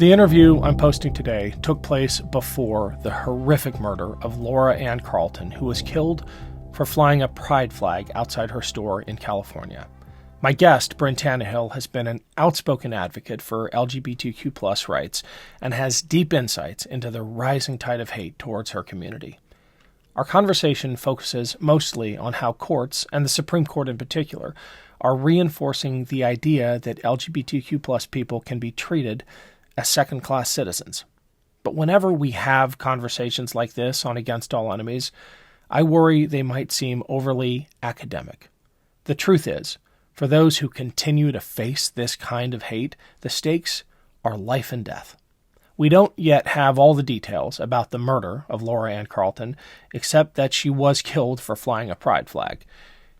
The interview I'm posting today took place before the horrific murder of Laura Ann Carlton, who was killed for flying a pride flag outside her store in California. My guest, Brynn Tannehill, has been an outspoken advocate for LGBTQ+ rights and has deep insights into the rising tide of hate towards her community. Our conversation focuses mostly on how courts, and the Supreme Court in particular, are reinforcing the idea that LGBTQ+ people can be treated as second-class citizens. But whenever we have conversations like this on Against All Enemies, I worry they might seem overly academic. The truth is, for those who continue to face this kind of hate, the stakes are life and death. We don't yet have all the details about the murder of Laura Ann Carlton, except that she was killed for flying a pride flag.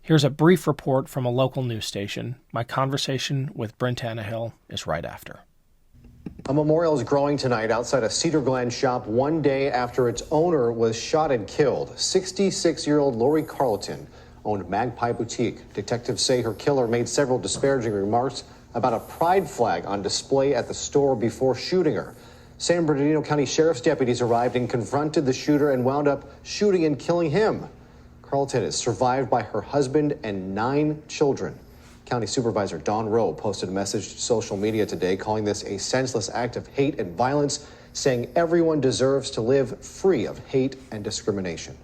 Here's a brief report from a local news station. My conversation with Brynn Tannehill is right after. A memorial is growing tonight outside a Cedar Glen shop 1 day after its owner was shot and killed. 66-year-old Lori Carlton owned Magpie Boutique. Detectives say her killer made several disparaging remarks about a pride flag on display at the store before shooting her. San Bernardino County Sheriff's deputies arrived and confronted the shooter and wound up shooting and killing him. Carlton is survived by her husband and 9 children. County Supervisor Don Rowe posted a message to social media today calling this a senseless act of hate and violence, saying everyone deserves to live free of hate and discrimination.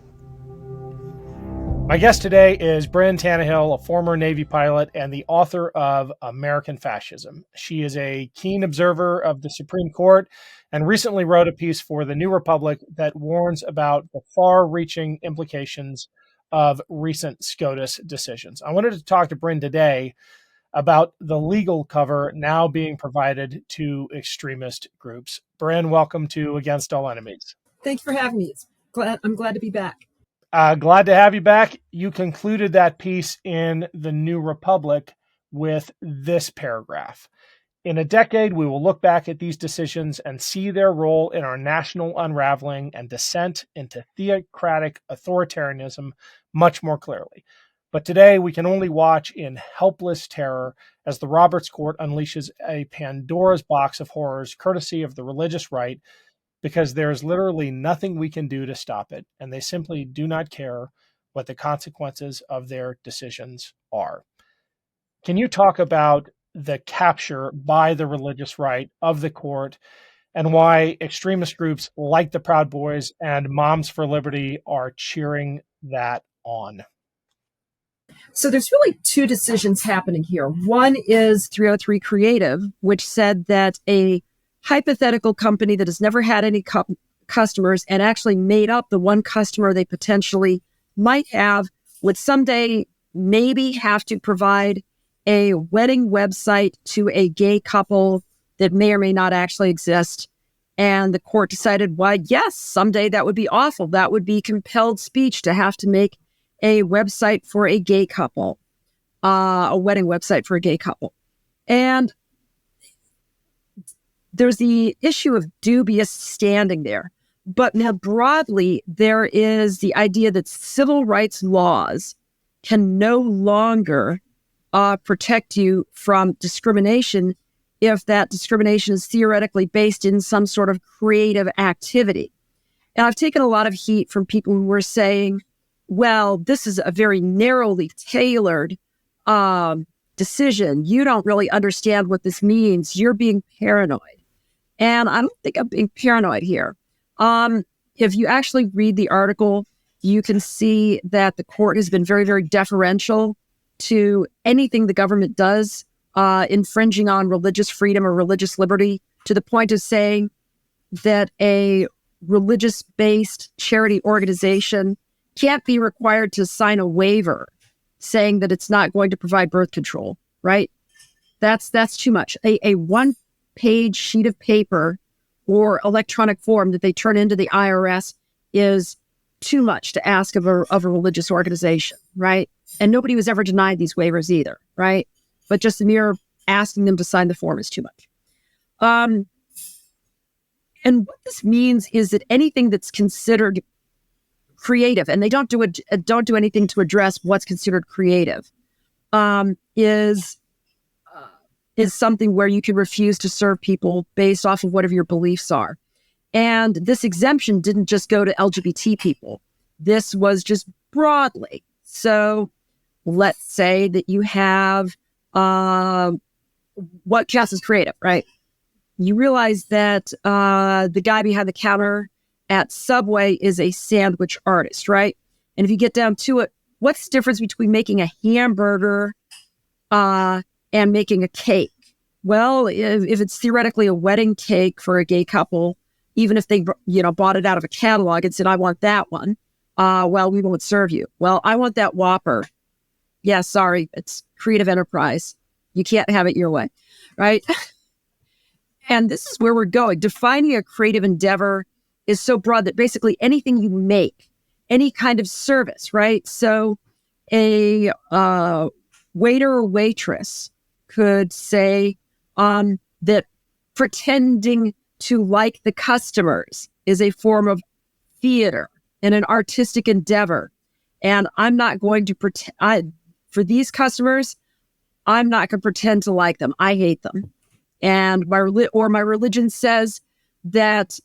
My guest today is Brynn Tannehill, a former Navy pilot and the author of American Fascism. She is a keen observer of the Supreme Court and recently wrote a piece for The New Republic that warns about the far-reaching implications of recent SCOTUS decisions. I wanted to talk to Brynn today about the legal cover now being provided to extremist groups. Brynn, welcome to Against All Enemies. Thanks for having me. I'm glad to be back. Glad to have you back. You concluded that piece in The New Republic with this paragraph. In a decade, we will look back at these decisions and see their role in our national unraveling and descent into theocratic authoritarianism much more clearly. But today, we can only watch in helpless terror as the Roberts Court unleashes a Pandora's box of horrors courtesy of the religious right, because there's literally nothing we can do to stop it, and they simply do not care what the consequences of their decisions are. Can you talk about the capture by the religious right of the court and why extremist groups like the Proud Boys and Moms for Liberty are cheering that on? So there's really 2 decisions happening here. One is 303 Creative, which said that a hypothetical company that has never had any customers and actually made up the one customer they potentially might have would someday maybe have to provide a wedding website to a gay couple that may or may not actually exist. And the court decided, well, yes, someday that would be awful. That would be compelled speech to have to make a website for a gay couple, a wedding website for a gay couple. And there's the issue of dubious standing there. But now broadly, there is the idea that civil rights laws can no longer protect you from discrimination if that discrimination is theoretically based in some sort of creative activity. And I've taken a lot of heat from people who were saying, well, this is a very narrowly tailored decision. You don't really understand what this means. You're being paranoid. And I don't think I'm being paranoid here. If you actually read the article, you can see that the court has been very, very deferential to anything the government does infringing on religious freedom or religious liberty, to the point of saying that a religious-based charity organization can't be required to sign a waiver saying that it's not going to provide birth control, right? That's too much. A one-page sheet of paper or electronic form that they turn into the IRS is too much to ask of a religious organization, right? And nobody was ever denied these waivers either, right? But just the mere asking them to sign the form is too much. And what this means is that anything that's considered creative, and they don't do anything to address what's considered creative, is is something where you can refuse to serve people based off of whatever your beliefs are. And this exemption didn't just go to LGBT people. This was just broadly. So let's say that you have what counts as creative, right? You realize that the guy behind the counter at Subway is a sandwich artist, right? And if you get down to it, what's the difference between making a hamburger and making a cake? Well, if it's theoretically a wedding cake for a gay couple, even if they, bought it out of a catalog and said, I want that one, well, we won't serve you. Well, I want that Whopper. Yeah, sorry, it's creative enterprise. You can't have it your way, right? And this is where we're going. Defining a creative endeavor is so broad that basically anything you make, any kind of service, right? So a waiter or waitress could say that pretending to like the customers is a form of theater and an artistic endeavor. And I'm not going to pretend, for these customers, I'm not going to pretend to like them. I hate them. And my religion says that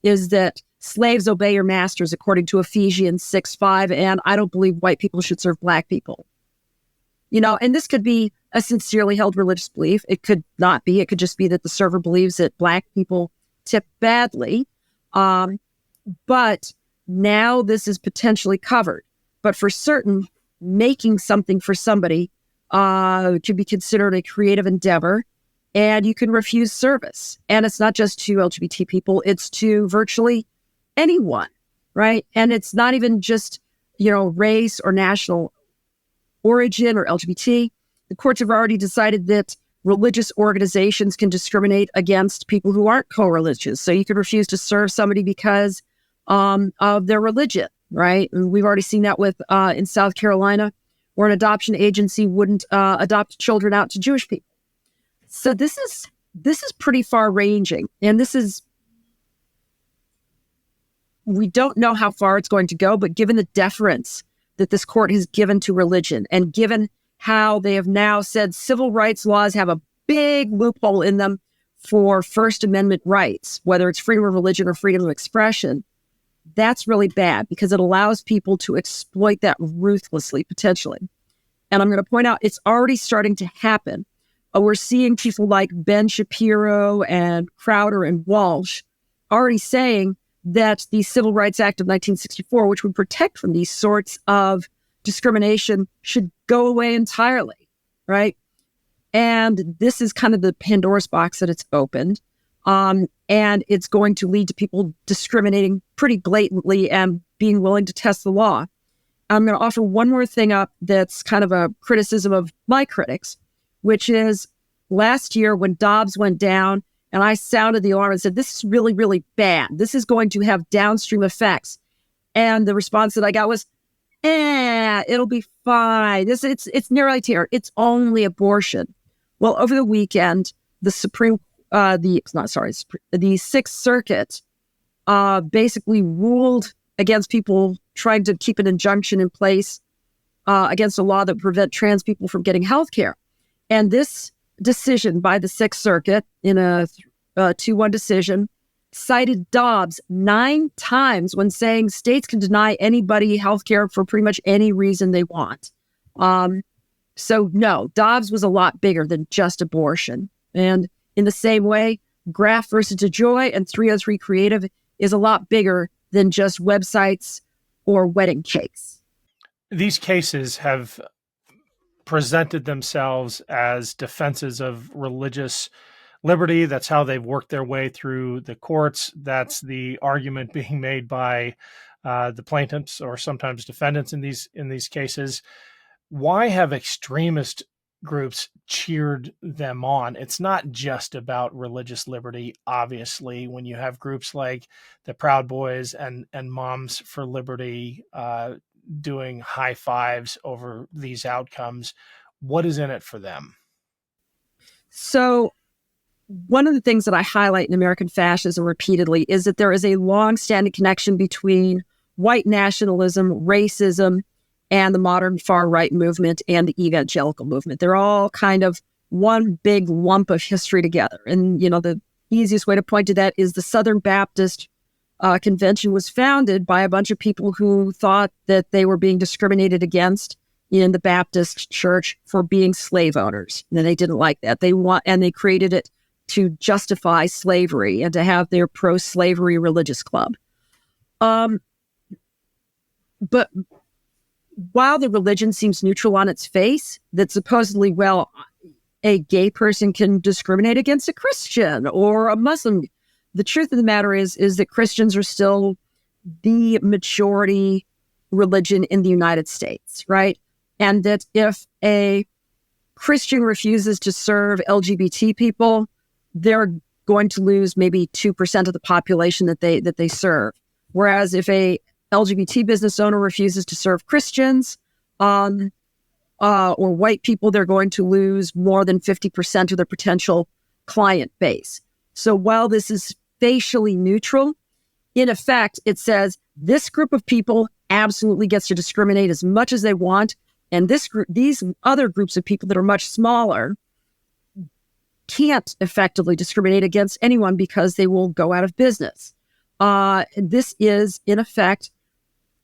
that slaves obey your masters according to Ephesians 6:5, and I don't believe white people should serve black people. And this could be a sincerely held religious belief. It could not be. It could just be that the server believes that black people tip badly. But now this is potentially covered. But for certain, making something for somebody could be considered a creative endeavor, and you can refuse service. And it's not just to LGBT people, it's to virtually anyone, right? And it's not even just, race or national origin or LGBT. The courts have already decided that religious organizations can discriminate against people who aren't co-religious. So you could refuse to serve somebody because of their religion, right? And we've already seen that with in South Carolina, where an adoption agency wouldn't adopt children out to Jewish people. So this is pretty far-ranging, and we don't know how far it's going to go, but given the deference that this court has given to religion, and given how they have now said civil rights laws have a big loophole in them for First Amendment rights, whether it's freedom of religion or freedom of expression, that's really bad because it allows people to exploit that ruthlessly, potentially. And I'm going to point out, it's already starting to happen. We're seeing people like Ben Shapiro and Crowder and Walsh already saying that the Civil Rights Act of 1964, which would protect from these sorts of discrimination, should go away entirely, right? And this is kind of the Pandora's box that it's opened. And it's going to lead to people discriminating pretty blatantly and being willing to test the law. I'm going to offer one more thing up that's kind of a criticism of my critics, which is last year when Dobbs went down and I sounded the alarm and said, this is really, really bad. This is going to have downstream effects. And the response that I got was, it'll be fine. It's nearly terror. It's only abortion. Well, over the weekend, the Sixth Circuit basically ruled against people trying to keep an injunction in place against a law that would prevent trans people from getting health care. And this decision by the Sixth Circuit in a 2-1 decision cited Dobbs 9 times when saying states can deny anybody health care for pretty much any reason they want. So no, Dobbs was a lot bigger than just abortion. And in the same way, Graff versus DeJoy and 303 Creative is a lot bigger than just websites or wedding cakes. These cases have presented themselves as defenses of religious liberty. That's how they've worked their way through the courts. That's the argument being made by the plaintiffs or sometimes defendants in these cases. Why have extremist groups cheered them on? It's not just about religious liberty, obviously, when you have groups like the Proud Boys and Moms for Liberty doing high fives over these outcomes. What is in it for them? So one of the things that I highlight in American Fascism repeatedly is that there is a long-standing connection between white nationalism, racism, and the modern far-right movement and the evangelical movement. They're all kind of one big lump of history together. And, the easiest way to point to that is the Southern Baptist Convention was founded by a bunch of people who thought that they were being discriminated against in the Baptist church for being slave owners. And they didn't like that. And they created it to justify slavery and to have their pro-slavery religious club. But while the religion seems neutral on its face, that supposedly, well, a gay person can discriminate against a Christian or a Muslim, the truth of the matter is that Christians are still the majority religion in the United States, right? And that if a Christian refuses to serve LGBT people, they're going to lose maybe 2% of the population that they serve. Whereas if a LGBT business owner refuses to serve Christians or white people, they're going to lose more than 50% of their potential client base. So while this is facially neutral, in effect, it says this group of people absolutely gets to discriminate as much as they want, and these other groups of people that are much smaller can't effectively discriminate against anyone because they will go out of business. This is, in effect,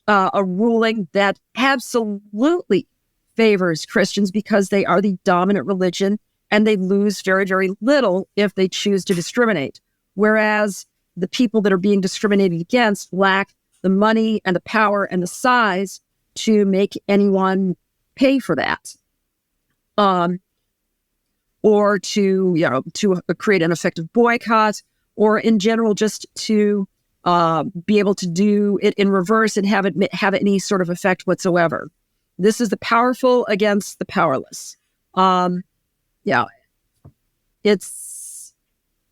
a ruling that absolutely favors Christians because they are the dominant religion and they lose very, very little if they choose to discriminate. Whereas the people that are being discriminated against lack the money and the power and the size to make anyone pay for that. Or to create an effective boycott, or in general, just to be able to do it in reverse and have any sort of effect whatsoever. This is the powerful against the powerless. It's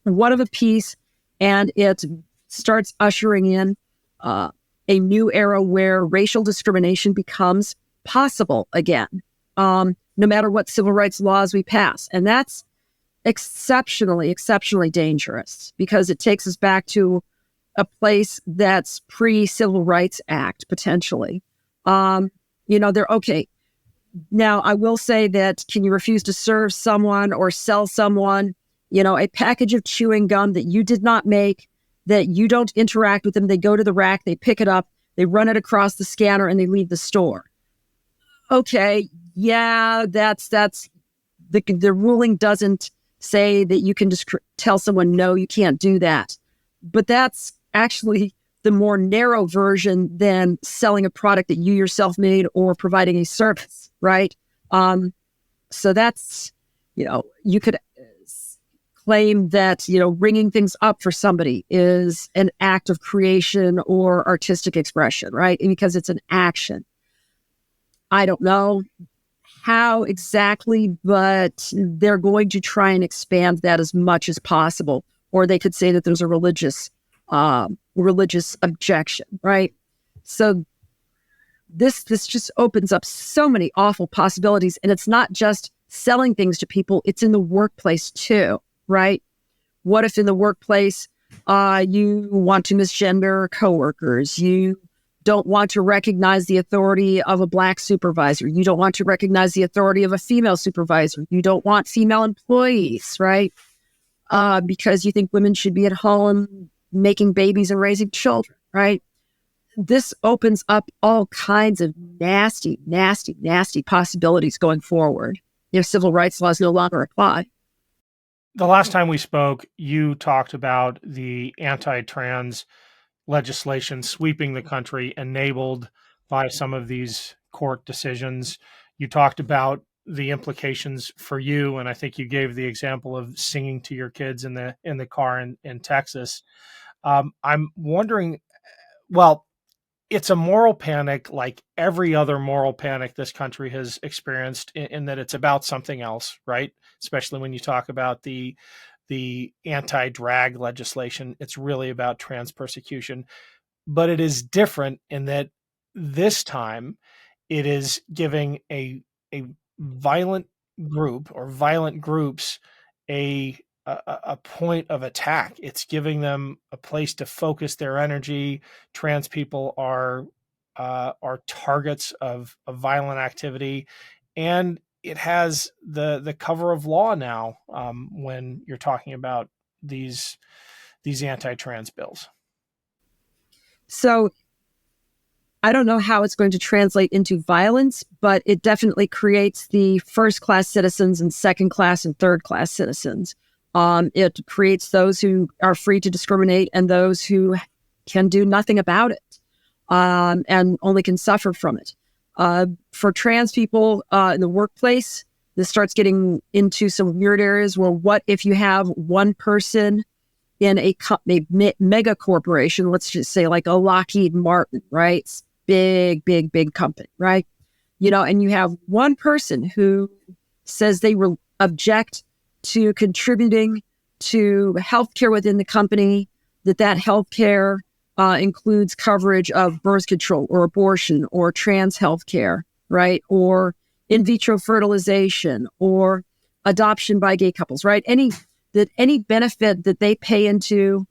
one of a piece, and it starts ushering in a new era where racial discrimination becomes possible again, no matter what civil rights laws we pass. And that's exceptionally, exceptionally dangerous because it takes us back to a place that's pre-Civil Rights Act, potentially. They're okay. Now, I will say that can you refuse to serve someone or sell someone, a package of chewing gum that you did not make, that you don't interact with them, they go to the rack, they pick it up, they run it across the scanner, and they leave the store. Okay, yeah, that's the ruling doesn't say that you can just tell someone, no, you can't do that. But that's actually the more narrow version than selling a product that you yourself made or providing a service, right? So that's, you could claim that, ringing things up for somebody is an act of creation or artistic expression, right? And because it's an action. I don't know how exactly, but they're going to try and expand that as much as possible. Or they could say that there's a religious objection, right? So this just opens up so many awful possibilities. And it's not just selling things to people, it's in the workplace too, right? What if in the workplace you want to misgender coworkers, you don't want to recognize the authority of a Black supervisor, you don't want to recognize the authority of a female supervisor, you don't want female employees, right? Because you think women should be at home making babies and raising children, right? This opens up all kinds of nasty, nasty, nasty possibilities going forward if civil rights laws no longer apply. The last time we spoke, you talked about the anti-trans legislation sweeping the country enabled by some of these court decisions. You talked about the implications for you, and I think you gave the example of singing to your kids in the car in Texas. I'm wondering, well, it's a moral panic like every other moral panic this country has experienced in that it's about something else, right? Especially when you talk about the anti-drag legislation, it's really about trans persecution. But it is different in that this time it is giving a violent group or violent groups a point of attack. It's giving them a place to focus their energy. Trans people are targets of violent activity, and it has the cover of law now when you're talking about these anti-trans bills. So I don't know how it's going to translate into violence, but it definitely creates the first-class citizens and second-class and third-class citizens. It creates those who are free to discriminate and those who can do nothing about it and only can suffer from it. For trans people in the workplace, this starts getting into some weird areas where what if you have one person in a mega corporation, let's just say like a Lockheed Martin, right? It's big company, right? And you have one person who says they will object to contributing to healthcare within the company, that healthcare includes coverage of birth control or abortion or trans healthcare, right? Or in vitro fertilization or adoption by gay couples, right? Any benefit that they pay into,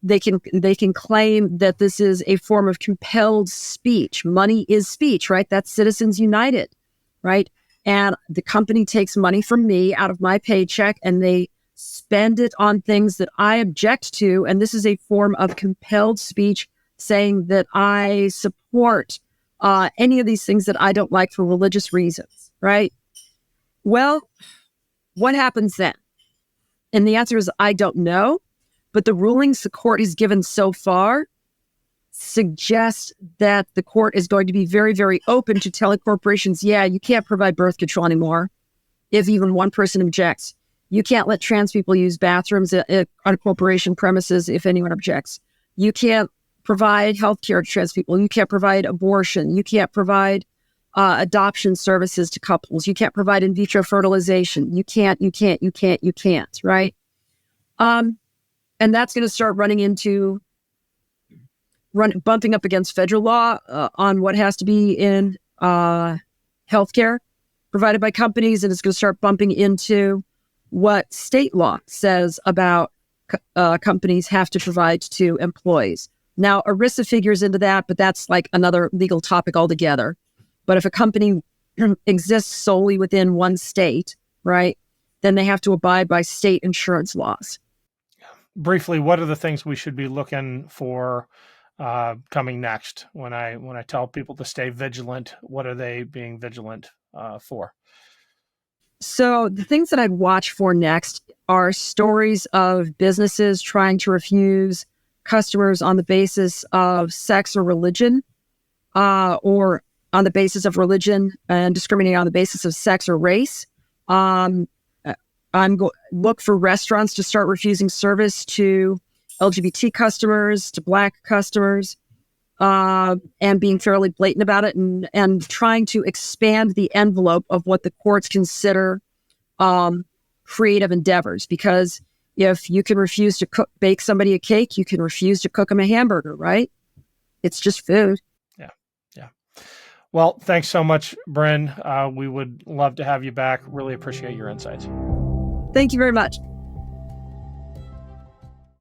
they can claim that this is a form of compelled speech. Money is speech, right? That's Citizens United, right? And the company takes money from me out of my paycheck and they spend it on things that I object to. And this is a form of compelled speech saying that I support any of these things that I don't like for religious reasons, right? Well, what happens then? And the answer is, I don't know. But the rulings the court has given so far suggest that the court is going to be very, very open to telling corporations, yeah, you can't provide birth control anymore if even one person objects. You can't let trans people use bathrooms on corporation premises if anyone objects. You can't provide healthcare to trans people. You can't provide abortion. You can't provide adoption services to couples. You can't provide in vitro fertilization. You can't, right? And that's going to start bumping up against federal law on what has to be in healthcare provided by companies, and it's going to start bumping into what state law says about companies have to provide to employees. Now, ERISA figures into that, but that's like another legal topic altogether. But if a company exists solely within one state, right, then they have to abide by state insurance laws. Briefly, what are the things we should be looking for coming next? When I tell people to stay vigilant, what are they being vigilant for? So the things that I'd watch for next are stories of businesses trying to refuse customers on the basis of sex or religion, or on the basis of religion and discriminating on the basis of sex or race. Look for restaurants to start refusing service to LGBT customers, to Black customers, and being fairly blatant about it, and trying to expand the envelope of what the courts consider creative endeavors. Because if you can refuse to bake somebody a cake, you can refuse to cook them a hamburger, right? It's just food. Yeah. Well, thanks so much, Brynn. We would love to have you back. Really appreciate your insights. Thank you very much.